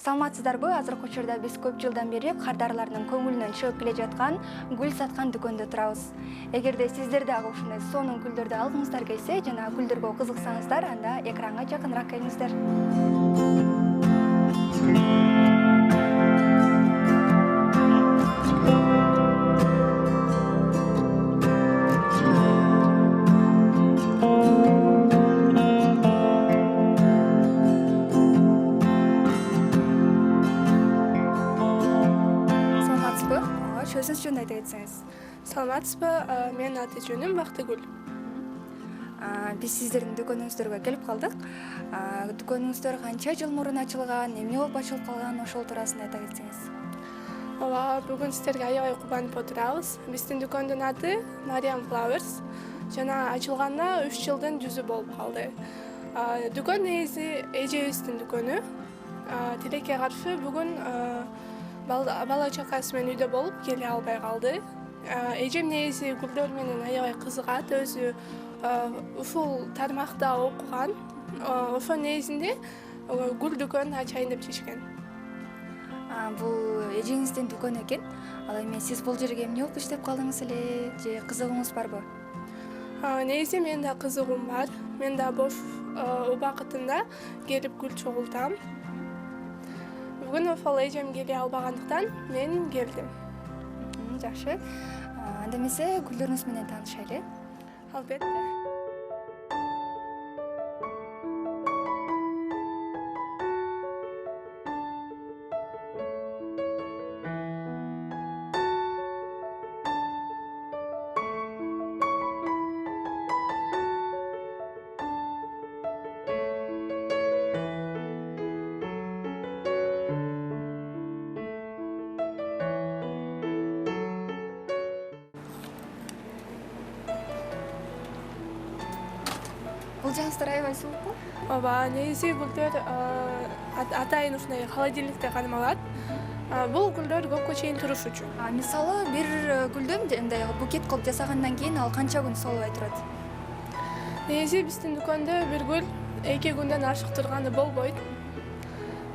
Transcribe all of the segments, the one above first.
Саламатсыздарбы? Азыркы учурда биз көп жылдан бери кардарлардын көңүлүнөн чыгып келе жаткан гүл саткан дүкөндө турабыз. Эгерде сиздер дагы ушундай сонун гүлдөрдү алгыңыздар келсе жана гүлдөргө кызыксаңыздар, анда экранга жакыныраак келиңиздер. Саламатсызбы? Өзүңүз жөнүндө айта кетсеңиз. Саламатсызбы, менин аты жөнүм Бактыгүл. Биз сиздердин дүкөнүңүздөргө келип калдык. Дүкөнүңүздөр канча жыл мурун ачылган, эмне болуп ачылып калган, ошол туурасында айта кетсеңиз. Ооба, бүгүн сиздерге аябай кубанып отурабыз. Биздин дүкөндүн аты Mariam Flowers. Жана ачылганына 3 жылдын жүзү болуп калды. Дүкөн негизи эжебиздин дүкөнү. Тилекке каршы бүгүн бала чакасы менен үйдө болуп келе албай калды. Эжем негизи гүлдөр менен аябай кызыгат, өзү ушул тармакта окуган. Ошо негизинде гүл дүкөн ачайын деп чечкен. Бул эжеңиздин дүкөнү экен. Ал эми сиз бул жерге эмне болуп иштеп калдыңыз эле, же кызыгыңыз барбы? Негизи менин да кызыгуум бар. Мен да бош убакытында келип гүл чогултам. Бүгүн ошол эжем келе албагандыктан мен келдим. Жакшы. Анда эмесе гүлдөрүңүз менен таанышайлы. Албетте. Бул жагыңыздар аябай суук. Ооба, негизи гүлдөр атайын ушундай холодильникте кармалат. Бул гүлдөр көпкө чейин туруш үчүн. Мисалы, бир гүлдөн мындай букет кылып жасагандан кийин ал канча күн солбой турат? Негизи биздин дүкөндө бир гүл 2 күндөн ашык турганы болбойт.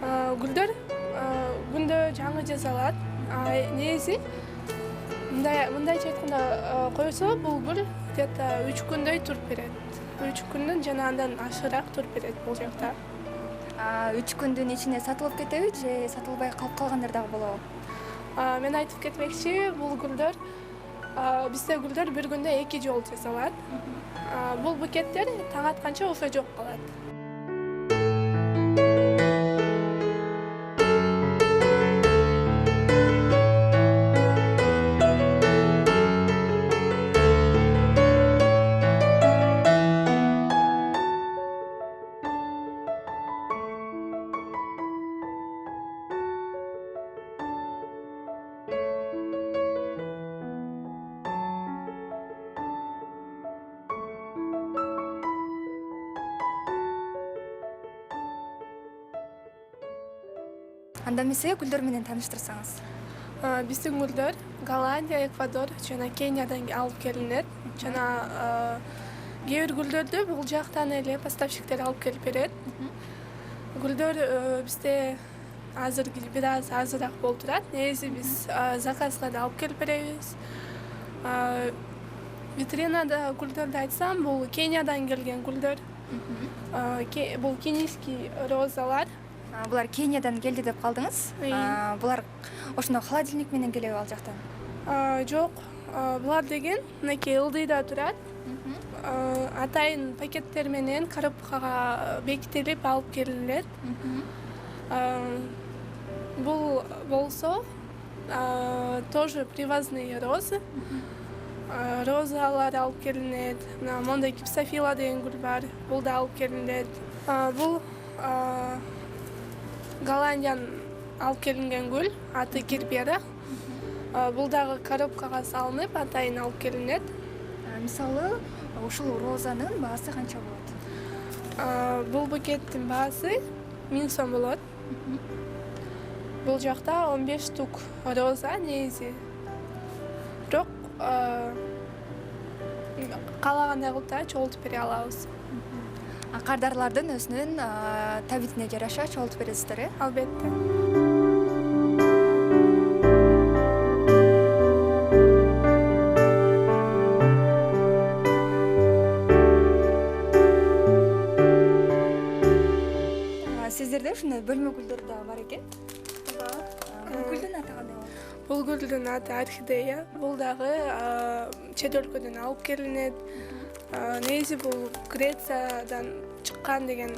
Гүлдөр күндө жаңы жасалат. Негизи мындайча айтканда койсо бул гүл где-то 3 күндөй туруп берет. 3 күндөн жана андан ашыраак туруп берет бул жакта. 3 күндүн ичинде сатылып кетеби же сатылбай калып калгандар дагы болобу? Мен айтып кетмекчи, бул гүлдөр бизде гүлдөр бир күндө 2 жолу жасалат. Бул букеттер таң атканча ошо жок калат. Анда эмесе гүлдөр менен тааныштырсаңыз. Биздин гүлдөр Голландия, Эквадор жана Кениядан алып келинет. Жана кээ бир гүлдөрдү бул жактан эле поставщиктер алып келип берет. Гүлдөр бизде азыр бир аз азыраак болуп турат. Негизи биз заказга да алып келип беребиз. Витринада гүлдөрдү айтсам, бул Кениядан келген гүлдөр. Бул кенийский розалар. Булар Кениядан келди деп калдыңыз. Булар ошондо холодильник менен келеби ал жактан? Жок, булар деген мынакей ылдыйда турат. Атайын пакеттер менен коробкага бекитилип алып келинет. Бул болсо тоже привозные розы. Розалар алып келинет. Мондай гипсофила деген гүл бар. Бул да алып келинет. Бул Голландиядан алып келинген гүл, аты Гербера. Бул дагы коробкага салынып, атайын алып келинет. Мисалы, ушул розанын баасы канча болот? Бул букеттин баасы 1000 сом болот. Бул жакта 15 штук роза негизи. Бирок каалагандай кылып да чогултуп бере алабыз. Кардарлардын өзүнүн табитине жараша чогултуп бересиздер, Албетте. Сиздерде ушундай бөлмө гүлдөр да бар экен. Бул гүлдүн аты кандай болот? Бул гүлдүн аты орхидея. Бул дагы чет өлкөдөн алып келинет. Негизи бул Грециядан чыккан деген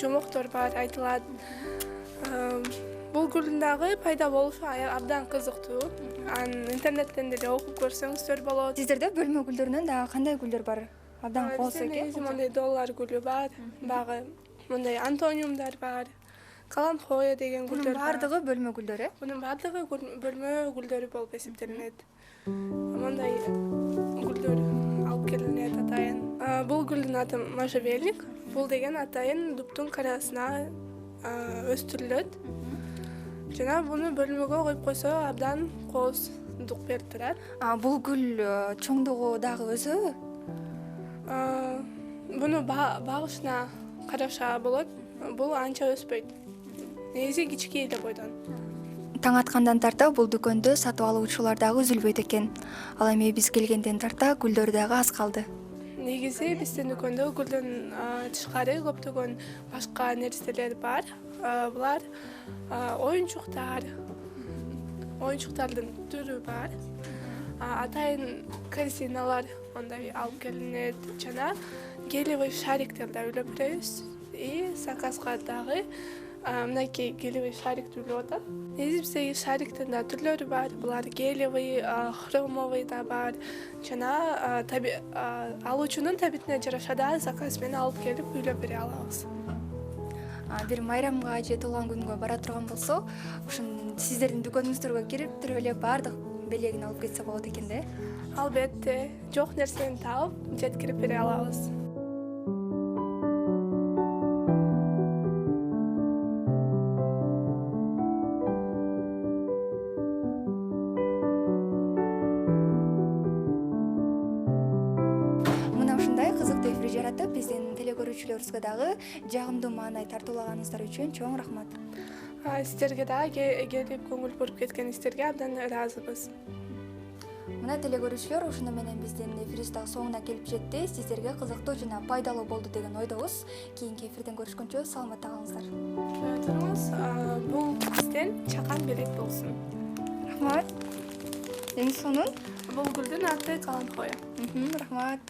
жомоктор бар, айтылат. Бул гүлдүн дагы пайда болушу абдан кызыктуу. Анын интернеттен деле окуп көрсөңүздөр болот. Сиздерде бөлмө гүлдөрүнөн дагы кандай гүлдөр бар? Абдан кооз экен. Негизи мындай доллар гүлү бар, багы мындай антониумдар бар. Каланхоя деген гүлдөр бар. Бардыгы бөлмө гүлдөр, Мунун бардыгы бөлмө гүлдөрү болуп эсептелинет. Мындай гүлдөр алып келинет атайын. Бул гүлдүн аты можжевельник. Бул деген атайын дуптун карасына өстүрүлөт. Жана буну бөлмөгө коюп койсо абдан кооздук берип турат. Бул гүл чоңдугу дагы өзөбү? Буну багышына караша болот. Бул анча өспөйт. Негизи кичике эле бойдон. Таң аткандан тарта бул дүкөндө сатып алуучулар дагы үзүлбөйт экен. Ал эми биз келгенден тарта гүлдөр дагы аз калды. Негизи биздин дүкөндө гүлдөн тышкары көптөгөн башка нерселер бар. Булар оюнчуктар, оюнчуктардын түрү бар. Атайын корзиналар мындай алып келинет жана гелевый шариктер да үйлөп беребиз. И заказга дагы мынакей гелевый шарикти үйлөп атат. Негизи биздеги шариктин да түрлөрү бар. Булар гелевый, хромовый да бар. Жана алуучунун табитине жараша да заказ менен алып келип үйлөп бере алабыз. Бир майрамга же туулган күнгө бара турган болсо, ушун сиздердин дүкөнүңүздөргө кирип туруп эле баардык белегин алып кетсе болот экен да. Албетте, жок нерсени таап жеткирип бере алабыз. Мына ушундай кызыктуу эфир жаратып, биздин телекөрүүчүлөрүбүзгө дагы жагымдуу маанай тартуулаганыңыздар үчүн чоң рахмат. Сиздерге дагы келип көңүл буруп кеткениңиздерге абдан ыраазыбыз. Мына телекөрүүчүлөр, ушуну менен биздин эфирибиз дагы соңуна келип жетти. Сиздерге кызыктуу жана пайдалуу болду деген ойдобуз. Кийинки эфирден көрүшкөнчө саламатта калыңыздар. Туруңуз, бул бизден чакан белек болсун. Рахмат. Эң сонун Бул гүлдүн аты каланхоя. рахмат.